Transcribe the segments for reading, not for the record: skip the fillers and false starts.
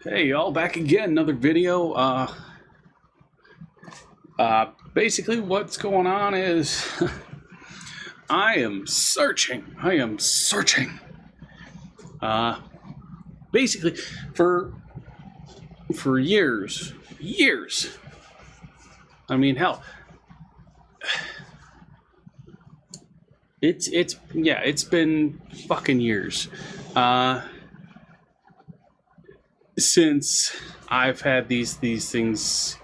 Hey y'all, back again, another video. Basically what's going on is I am searching, basically for years. I mean, hell, it's been fucking years, since I've had these things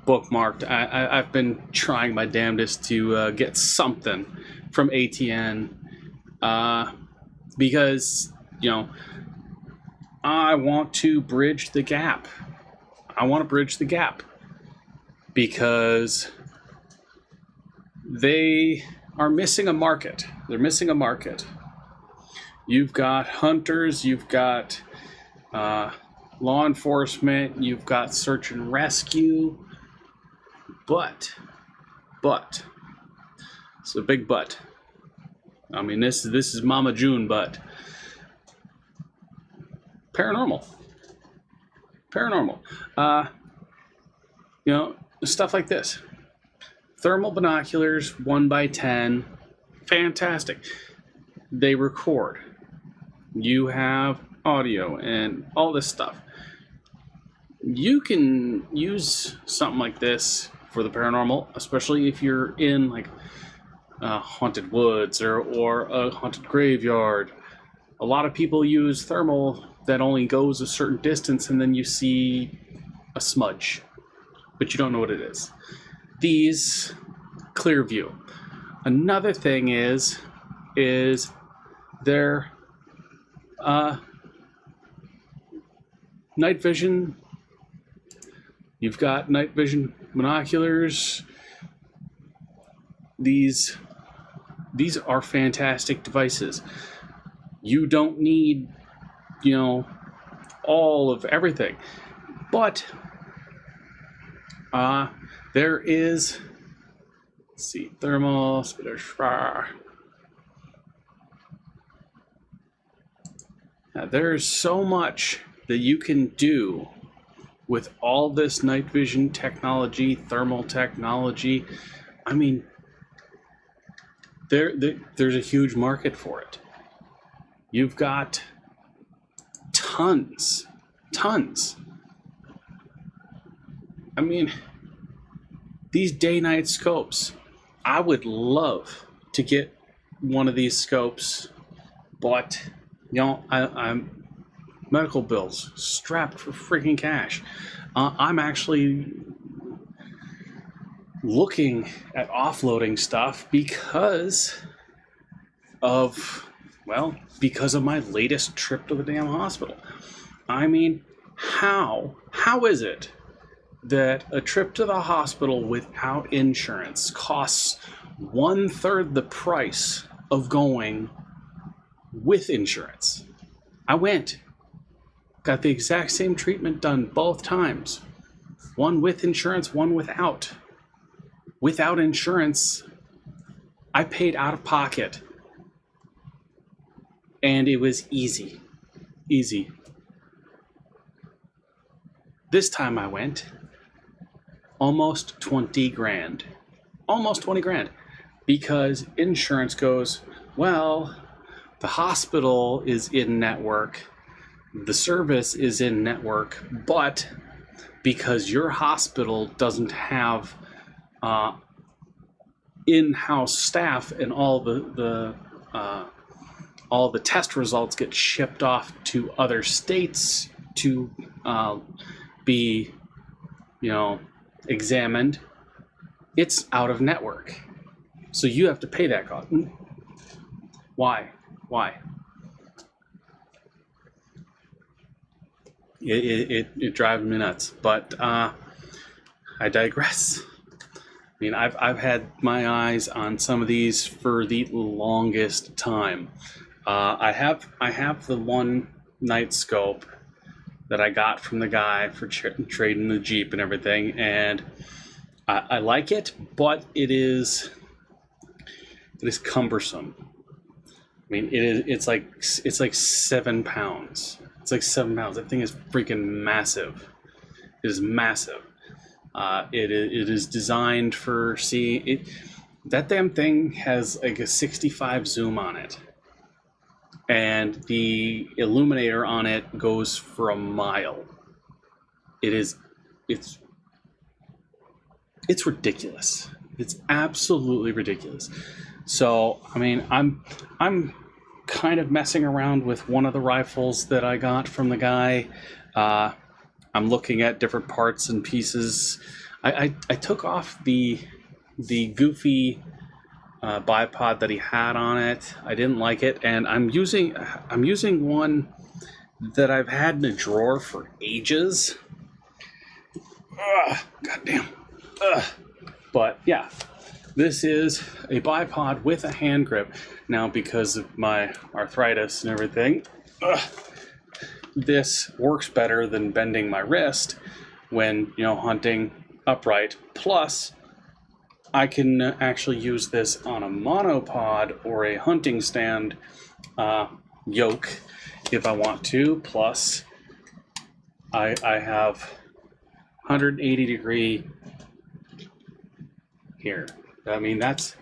bookmarked. I've been trying my damnedest to get something from ATN, because I want to bridge the gap. Because they are missing a market. They're missing a market. You've got hunters, you've got law enforcement, you've got search and rescue, but it's a big but. I mean, this is Mama June, but paranormal, stuff like this. Thermal binoculars, 1x10, fantastic. They record. You have audio and all this stuff. You can use something like this for the paranormal, especially if you're in like haunted woods or a haunted graveyard. A lot of people use thermal that only goes a certain distance, and then you see a smudge, but you don't know what it is. These clear view. Another thing is their night vision. You've got night vision binoculars. These are fantastic devices. You don't need, all of everything. But there is, let's see, thermal, there's so much that you can do with all this night vision technology, thermal technology. I mean, there's a huge market for it. You've got tons. I mean, these day-night scopes, I would love to get one of these scopes, but I'm medical bills strapped for freaking cash. I'm actually looking at offloading stuff because of my latest trip to the damn hospital. I mean, how is it that a trip to the hospital without insurance costs 1/3 the price of going with insurance? I went, got the exact same treatment done both times. One with insurance, one without. Without insurance, I paid out of pocket. And it was easy. This time I went, almost 20 grand. Because insurance goes, well, the hospital is in network, the service is in network, but because your hospital doesn't have in-house staff and all the test results get shipped off to other states to be examined, it's out of network. So you have to pay that cost. Why? It drives me nuts. But I digress. I mean, I've had my eyes on some of these for the longest time. I have the one night scope that I got from the guy for trading the Jeep and everything, and I like it, but it is cumbersome. I mean, it's like 7 pounds. It's like 7 pounds. That thing is freaking massive. It is massive. It is designed for that damn thing has like a 65 zoom on it, and the illuminator on it goes for a mile. It's ridiculous. It's absolutely ridiculous. So I mean, I'm kind of messing around with one of the rifles that I got from the guy. I'm looking at different parts and pieces. I took off the goofy bipod that he had on it. I didn't like it, and I'm using one that I've had in a drawer for ages. Goddamn. But yeah, this is a bipod with a hand grip. Now, because of my arthritis and everything, this works better than bending my wrist when, hunting upright. Plus, I can actually use this on a monopod or a hunting stand yoke if I want to. Plus, I have 180 degree here. I mean, that's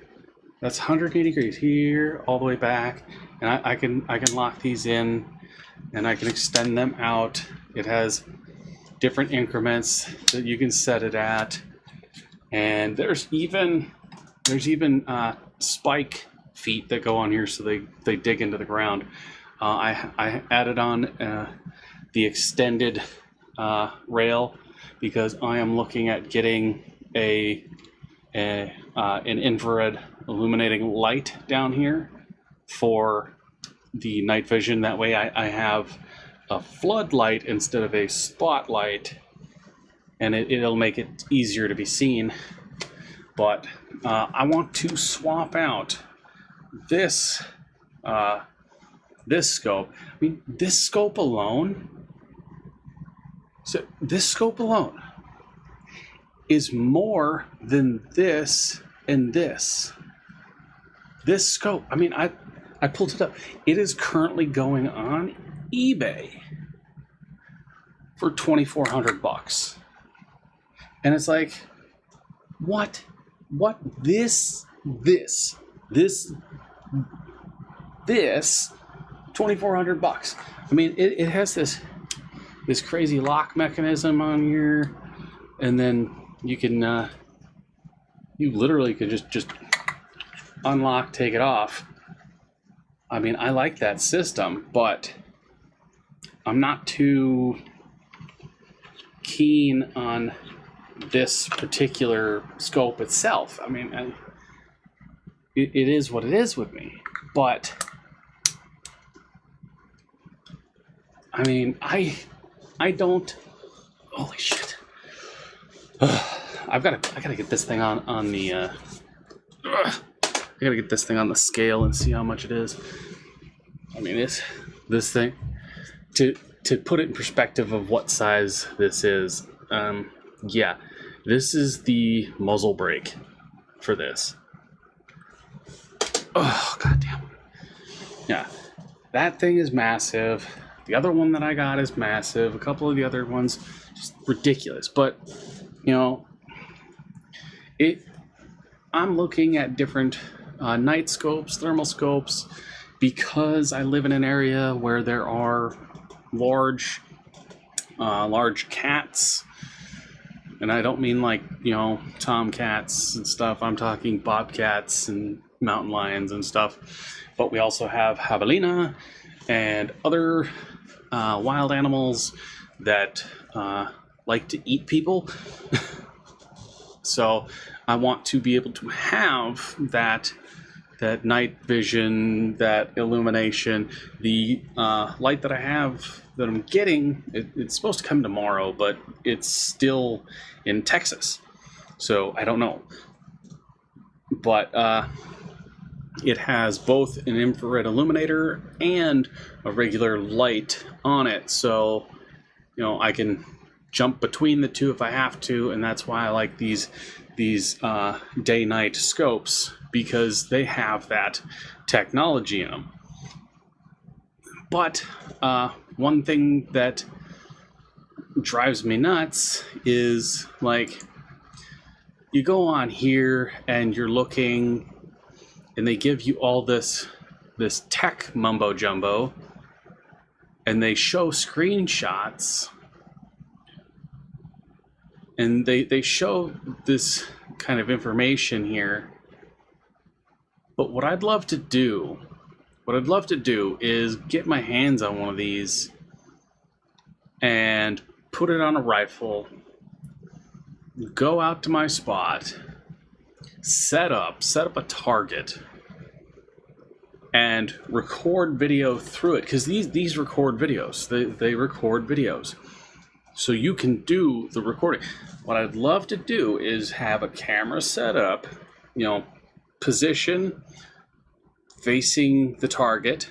180 degrees here all the way back, and I can lock these in, and I can extend them out. It has different increments that you can set it at, and there's even spike feet that go on here so they dig into the ground. I added on the extended rail because I am looking at getting an infrared illuminating light down here for the night vision. That way I have a floodlight instead of a spotlight, and it'll make it easier to be seen. But I want to swap out this scope. I mean, this scope alone is more than this and this. This scope, I mean, I pulled it up. It is currently going on eBay for $2,400. And it's like, what this $2,400. I mean, it has this crazy lock mechanism on here, and then you can you literally could just unlock, take it off. I mean, I like that system, but I'm not too keen on this particular scope itself. I mean, it is what it is with me, but I mean, I don't. Holy shit! I gotta get this thing on the. I gotta get this thing on the scale and see how much it is. I mean, this thing to put it in perspective of what size this is. Yeah, this is the muzzle brake for this. Oh, goddamn. Yeah, that thing is massive. The other one that I got is massive. A couple of the other ones, just ridiculous. But, I'm looking at different night scopes, thermal scopes, because I live in an area where there are large cats. And I don't mean like, tomcats and stuff. I'm talking bobcats and mountain lions and stuff. But we also have javelina and other wild animals that like to eat people. So I want to be able to have that night vision, that illumination. The light that I have that I'm getting, it's supposed to come tomorrow, but it's still in Texas, so I don't know. But it has both an infrared illuminator and a regular light on it, so I can jump between the two if I have to, and that's why I like these day-night scopes, because they have that technology in them. But one thing that drives me nuts is, like, you go on here and you're looking, and they give you all this tech mumbo jumbo, and they show screenshots, and they show this kind of information here. But what I'd love to do is get my hands on one of these and put it on a rifle, go out to my spot, set up a target, and record video through it, because these record videos. They record videos, so you can do the recording. What I'd love to do is have a camera set up, position facing the target,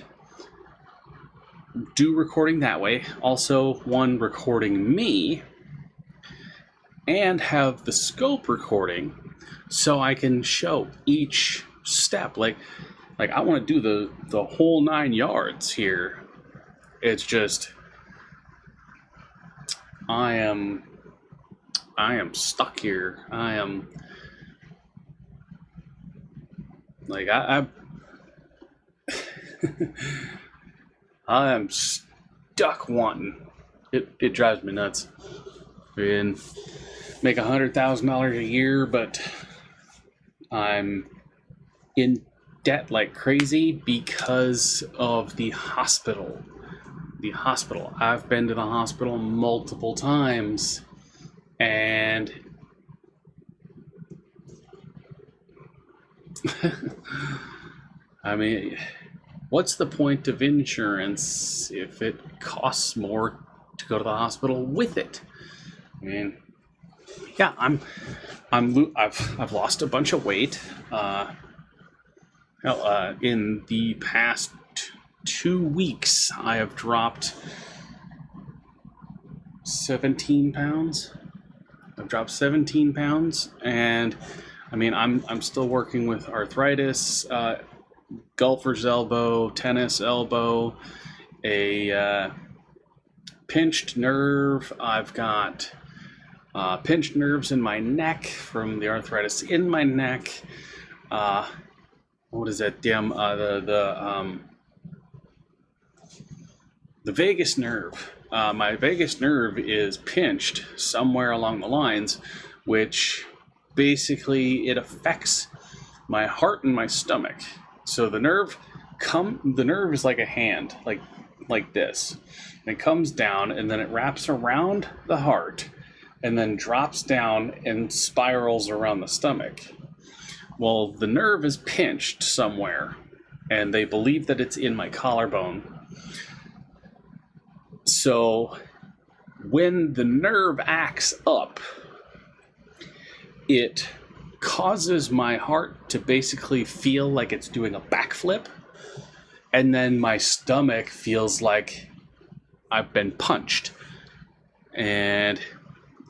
do recording that way, also one recording me, and have the scope recording so I can show each step. Like I want to do the whole 9 yards here. It's just I am stuck here. I am like I I am stuck wanting. It drives me nuts. And make $100,000 a year, but I'm in debt like crazy because of the hospital. I've been to the hospital multiple times, and I mean, what's the point of insurance if it costs more to go to the hospital with it? I mean, yeah, I've lost a bunch of weight. In the past 2 weeks, I have dropped 17 pounds. And I mean, I'm still working with arthritis, golfer's elbow, tennis elbow, a pinched nerve. I've got pinched nerves in my neck from the arthritis in my neck. What is that? The vagus nerve. My vagus nerve is pinched somewhere along the lines, which basically it affects my heart and my stomach. So the nerve is like a hand, like this. And it comes down, and then it wraps around the heart, and then drops down and spirals around the stomach. Well, the nerve is pinched somewhere, and they believe that it's in my collarbone. So when the nerve acts up, it causes my heart to basically feel like it's doing a backflip, and then my stomach feels like I've been punched. And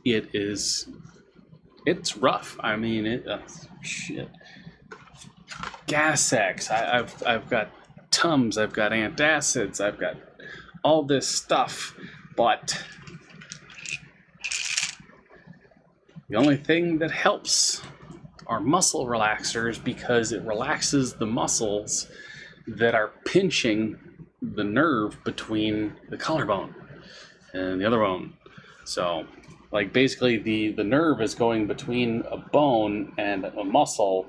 it's rough. I mean, shit. Gas X. I've got Tums. I've got antacids. I've got all this stuff, but the only thing that helps are muscle relaxers, because it relaxes the muscles that are pinching the nerve between the collarbone and the other bone. So, like, basically the nerve is going between a bone and a muscle,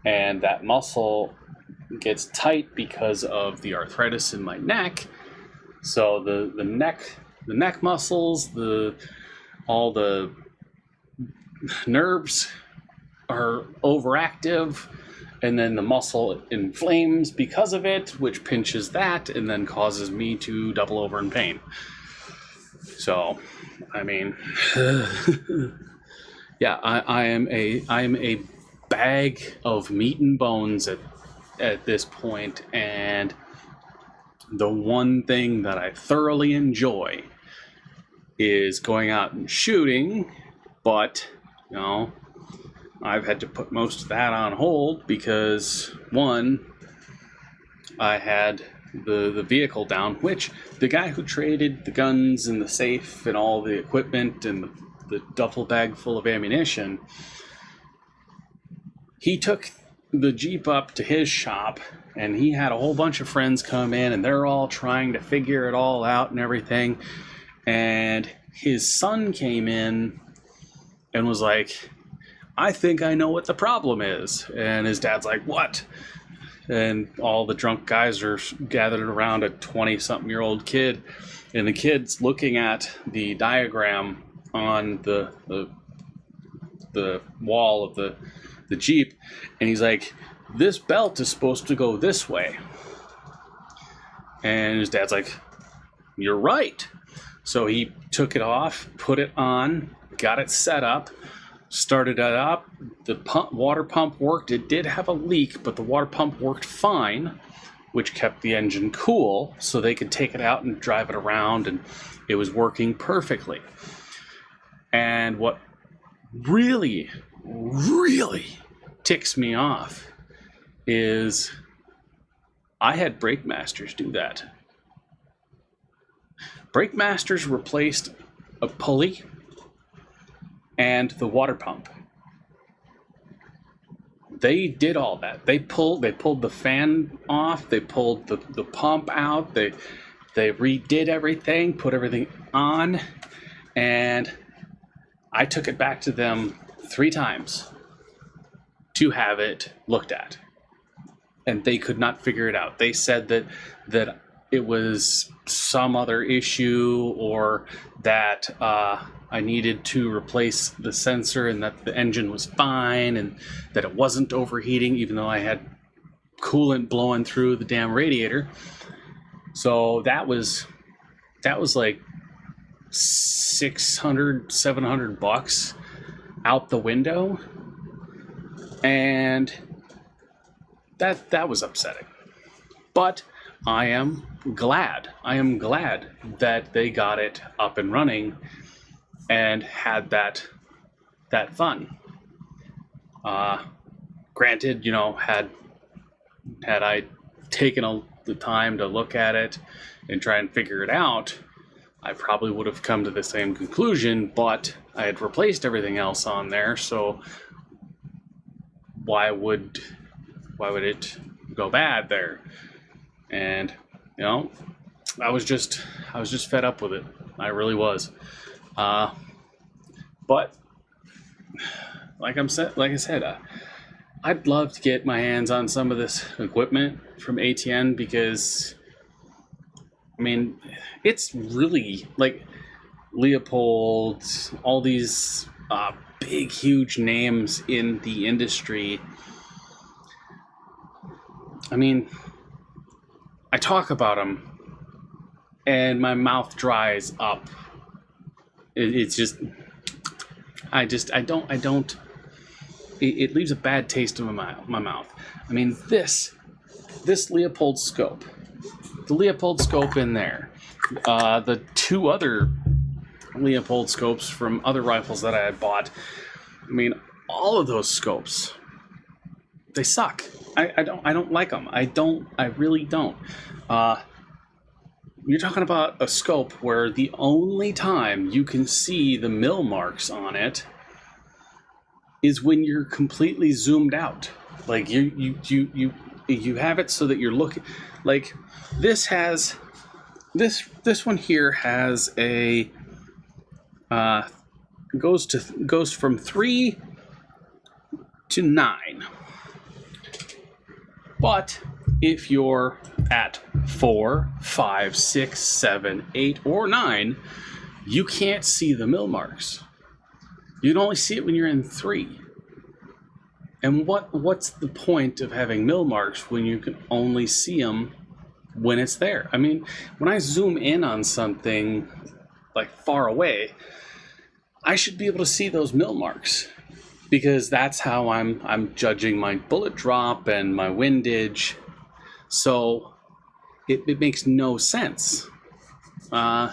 and that muscle gets tight because of the arthritis in my neck. So the neck muscles, all the nerves are overactive, and then the muscle inflames because of it, which pinches that and then causes me to double over in pain. So, I mean, yeah, I am a bag of meat and bones at this point, and the one thing that I thoroughly enjoy is going out and shooting, but, I've had to put most of that on hold because, one, I had the vehicle down, which the guy who traded the guns and the safe and all the equipment and the duffel bag full of ammunition, he took the Jeep up to his shop, and he had a whole bunch of friends come in, and they're all trying to figure it all out and everything. And his son came in and was like, I think I know what the problem is. And his dad's like, what? And all the drunk guys are gathered around a 20-something-year-old kid, and the kid's looking at the diagram on the wall of the Jeep, and he's like, this belt is supposed to go this way. And his dad's like, you're right. So he took it off, put it on, got it set up, started it up. The water pump worked. It did have a leak, but the water pump worked fine, which kept the engine cool so they could take it out and drive it around, and it was working perfectly. And what really, really ticks me off is I had Brake Masters do that. Brake Masters replaced a pulley and the water pump. They did all that. They pulled the fan off, they pulled the pump out, they redid everything, put everything on, and I took it back to them 3 times to have it looked at. And they could not figure it out. They said that it was some other issue, or that I needed to replace the sensor, and that the engine was fine, and that it wasn't overheating, even though I had coolant blowing through the damn radiator. So that was like $600-700 out the window, and that was upsetting. But I am glad that they got it up and running and had that fun. Granted, had I taken the time to look at it and try and figure it out, I probably would have come to the same conclusion, but I had replaced everything else on there, so why would it go bad there? And I was just fed up with it. I really was. But like I said, I'd love to get my hands on some of this equipment from ATN, because it's really like Leopold, all these big, huge names in the industry. I talk about them and my mouth dries up. It's just, it leaves a bad taste in my mouth. This Leopold scope, the Leopold scope in there, the 2 other Leopold scopes from other rifles that I had bought, all of those scopes, they suck. I don't like them. I really don't. You're talking about a scope where the only time you can see the mill marks on it is when you're completely zoomed out. Like you have it so that you're looking. Like this one here has a goes from 3 to 9. But if you're at 4, 5, 6, 7, 8, or 9, you can't see the mill marks. You can only see it when you're in 3. And what's the point of having mill marks when you can only see them when it's there? When I zoom in on something like far away, I should be able to see those mill marks, because that's how I'm judging my bullet drop and my windage. So it makes no sense. But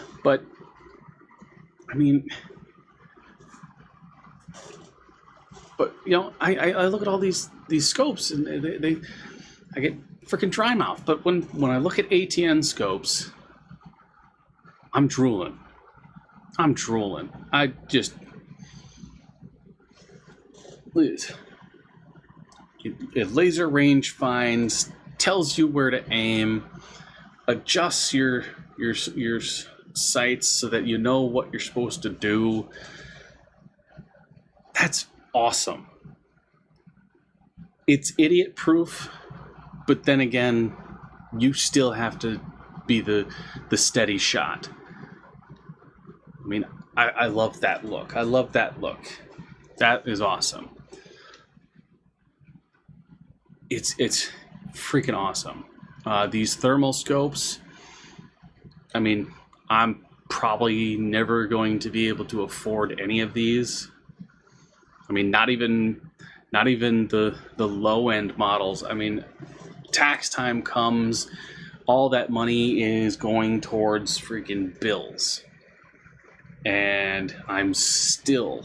I look at all these scopes, and I get freaking dry mouth. But when I look at ATN scopes, I'm drooling. I just it laser range finds, tells you where to aim, adjusts your sights so that you know what you're supposed to do. That's awesome. It's idiot proof, but then again, you still have to be the steady shot. I mean, I love that look. That is awesome. It's freaking awesome. These thermal scopes, I mean, I'm probably never going to be able to afford any of these. I mean, not even the low end models. I mean, tax time comes, all that money is going towards freaking bills. And I'm still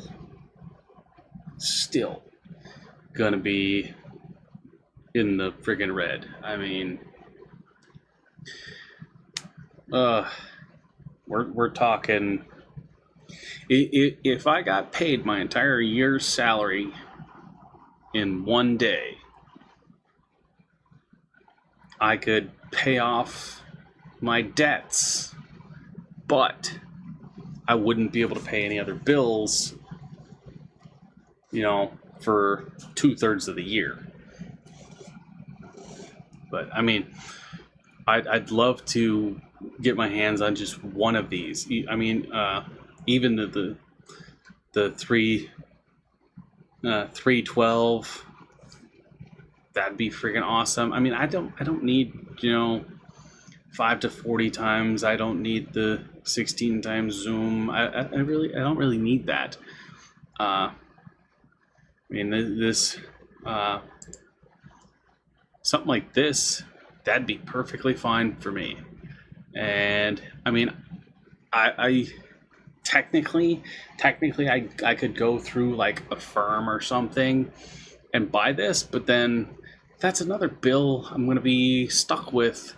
gonna be in the friggin' red. I mean, we're talking. If I got paid my entire year's salary in one day, I could pay off my debts, but I wouldn't be able to pay any other bills, for 2/3 of the year. But I mean, I'd love to get my hands on just one of these. I mean, even the 312, that'd be freaking awesome. I mean, I don't need 5 to 40 times. I don't need the 16 times zoom. I don't really need that. I mean, this something like this, that'd be perfectly fine for me. And I mean, I technically I could go through like a firm or something and buy this, but then that's another bill I'm going to be stuck with,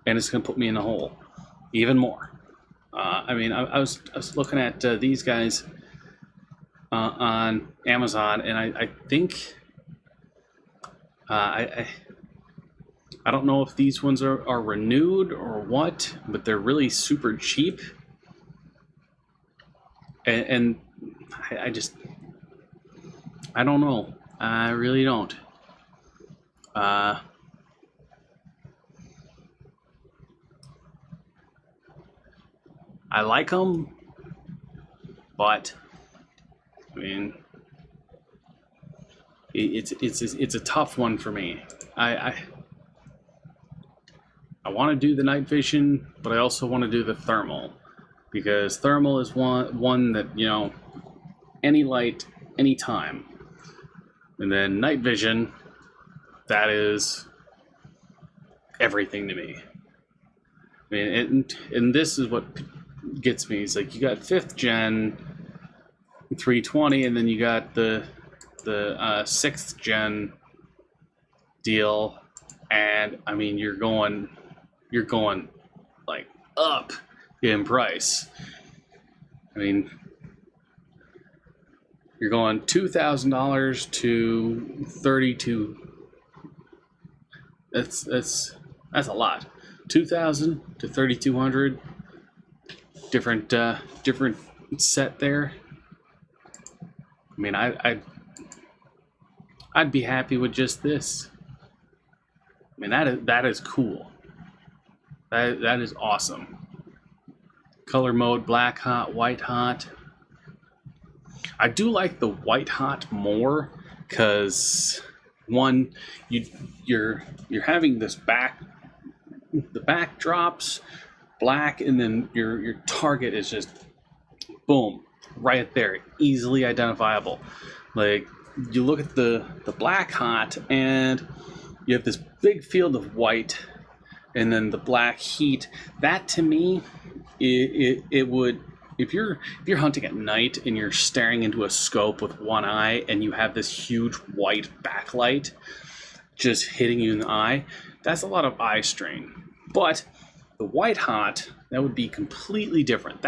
and it's going to put me in a hole even more. I mean, I was looking at these guys on Amazon, and I think I don't know if these ones are renewed or what, but they're really super cheap. And I don't know. I really don't. I like them, but I mean, it's a tough one for me. I want to do the night vision, but I also want to do the thermal, because thermal is one that, any light, any time. And then night vision, that is everything to me. I mean, and this is what gets me. It's like you got 5th gen 320, and then you got the 6th gen deal, and I mean, you're going like up in price. I mean, you're going $2,000 to 32. That's a lot. 2,000 to 3,200. Different set there. I mean, I'd be happy with just this. I mean, that is cool. That is awesome. Color mode: black hot, white hot. I do like the white hot more, because one, you're having this the back drops black, and then your target is just boom, right there, easily identifiable. Like, you look at the black hot, and you have this big field of white, and then the black heat. That, to me, it would, if you're hunting at night and you're staring into a scope with one eye, and you have this huge white backlight just hitting you in the eye, that's a lot of eye strain. But the white hot, that would be completely different.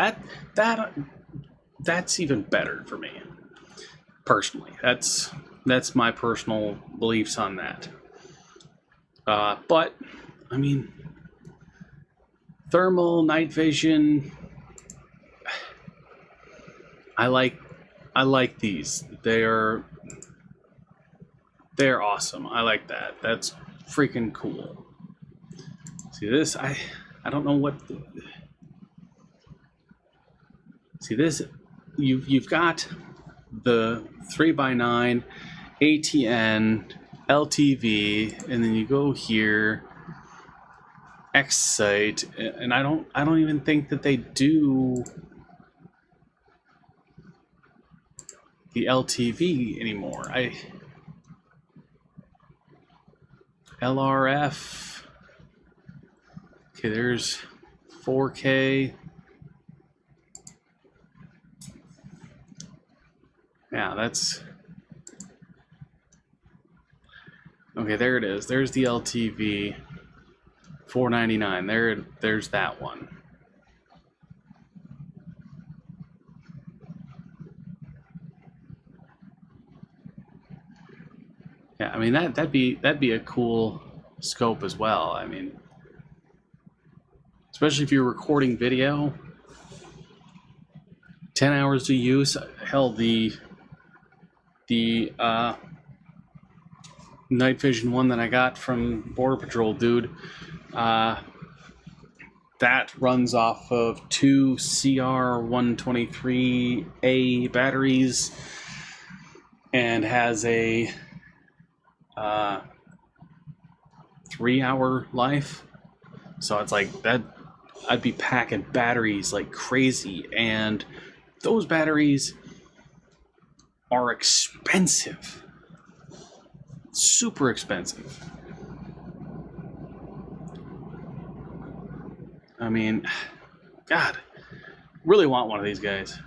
That's even better for me personally. That's my personal beliefs on that. But I mean, thermal, night vision, I like these. They're awesome. I like that. That's freaking cool. See this? I don't know what. See this? You've got the 3x9 ATN LTV, and then you go here X site, and I don't even think that they do the LTV anymore. LRF. Okay, there's 4K. Yeah, that's okay. There it is. There's the LTV. $499. There's that one. Yeah, I mean that'd be a cool scope as well. I mean, especially if you're recording video. 10 hours to use. Hell, the night vision one that I got from Border Patrol dude, that runs off of two CR123A batteries and has a 3-hour life. So it's like that. I'd be packing batteries like crazy, and those batteries are expensive. Super expensive. I mean, God, really want one of these guys.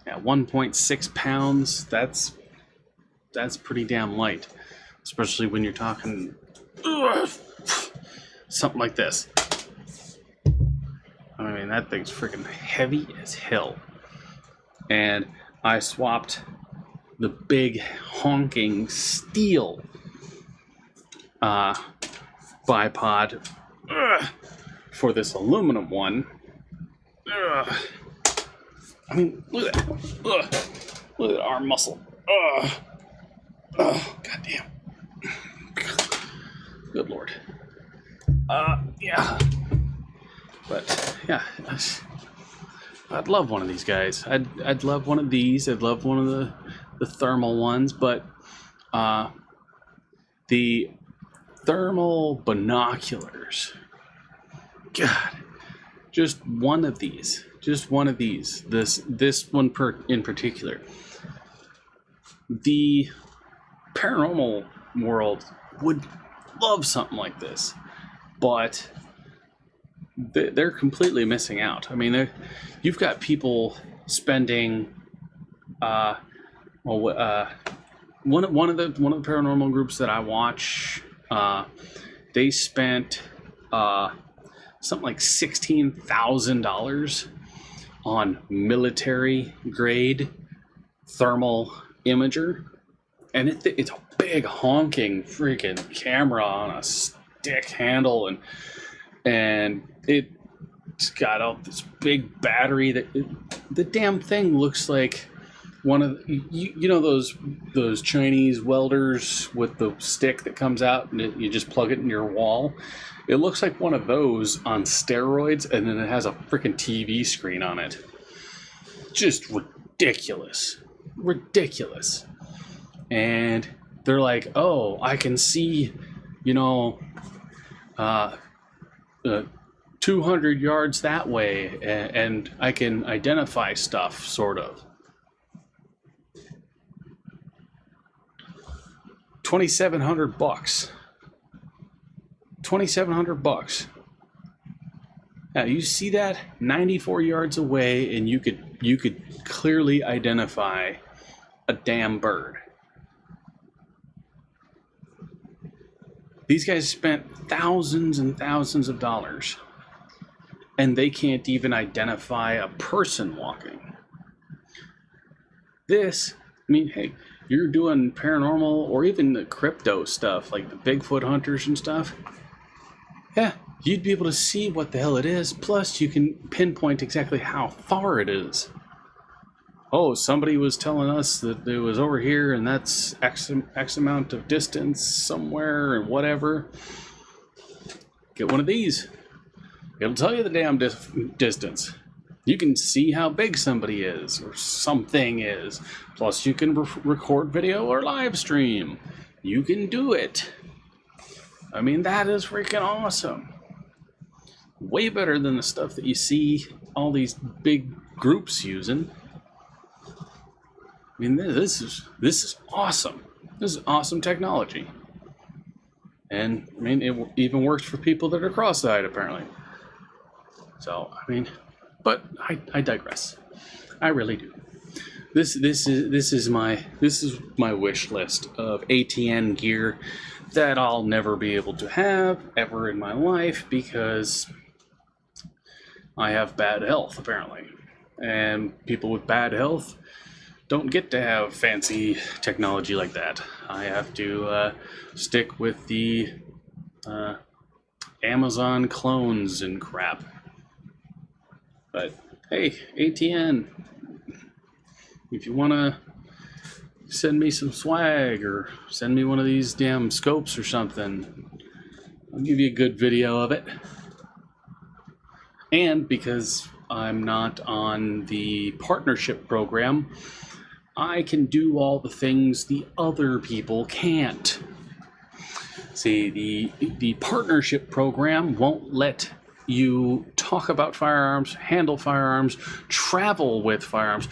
Yeah, 1.6 pounds. That's pretty damn light, especially when you're talking something like this. I mean, that thing's freaking heavy as hell. And I swapped the big honking steel bipod for this aluminum one. I mean, look at that. Look at that arm muscle. Goddamn. Good Lord. Yeah. But yeah, I'd love one of these guys. I'd love one of these. I'd love one of the thermal ones, but the thermal binoculars. God, just one of these. Just one of these. This one in particular. The paranormal world would love something like this, but they're completely missing out. I mean, you've got people spending one of the paranormal groups that I watch, they spent something like $16,000 on military grade thermal imager, and it's a big honking freaking camera on a stick handle, and it's got all this big battery that the damn thing looks like one of you know those Chinese welders with the stick that comes out and you just plug it in your wall. It looks like one of those on steroids, and then it has a freaking TV screen on it. Just ridiculous. And they're like, oh, I can see, 200 yards that way, and I can identify stuff, sort of. $2,700. $2,700. Now you see that 94 yards away, and you could clearly identify a damn bird. These guys spent thousands and thousands of dollars, and they can't even identify a person walking. This, I mean, hey, you're doing paranormal or even the crypto stuff, like the Bigfoot hunters and stuff. Yeah, you'd be able to see what the hell it is. Plus, you can pinpoint exactly how far it is. Oh, somebody was telling us that it was over here and that's X amount of distance somewhere and whatever. Get one of these. It'll tell you the damn distance. You can see how big somebody is or something is. Plus, you can record video or live stream. You can do it. I mean, that is freaking awesome. Way better than the stuff that you see all these big groups using. I mean, this is awesome. This is awesome technology. And, I mean, it even works for people that are cross-eyed, apparently. So, I mean, but I digress. I really do. This is my wish list of ATN gear that I'll never be able to have ever in my life because I have bad health, apparently. And people with bad health don't get to have fancy technology like that. I have to stick with the Amazon clones and crap. But hey, ATN, if you want to send me some swag or send me one of these damn scopes or something, I'll give you a good video of it. And because I'm not on the partnership program, I can do all the things the other people can't. See, the partnership program won't let you talk about firearms, handle firearms, travel with firearms.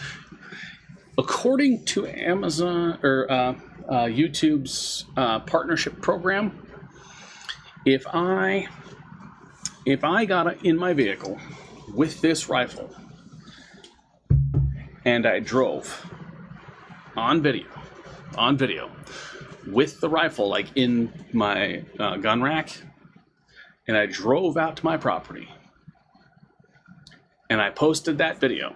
According to Amazon or YouTube's partnership program, if I got in my vehicle with this rifle and I drove on video with the rifle like in my gun rack, and I drove out to my property and I posted that video,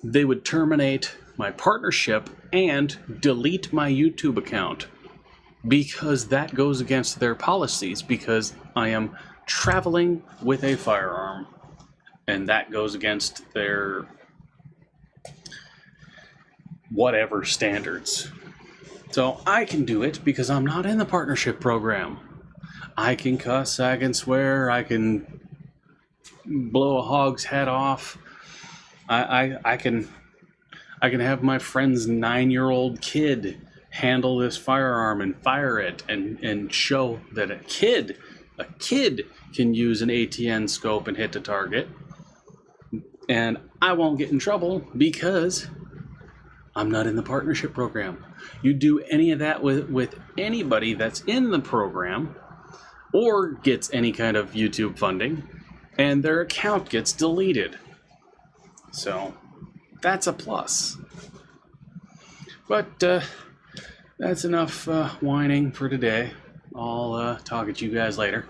they would terminate my partnership and delete my YouTube account because that goes against their policies, because I am traveling with a firearm and that goes against their whatever standards. So I can do it because I'm not in the partnership program. I can cuss, I can swear, I can blow a hog's head off. I can have my friend's 9-year-old kid handle this firearm and fire it and show that a kid can use an ATN scope and hit the target. And I won't get in trouble because I'm not in the partnership program. You do any of that with anybody that's in the program or gets any kind of YouTube funding, and their account gets deleted. So that's a plus. But that's enough whining for today. I'll talk at you guys later.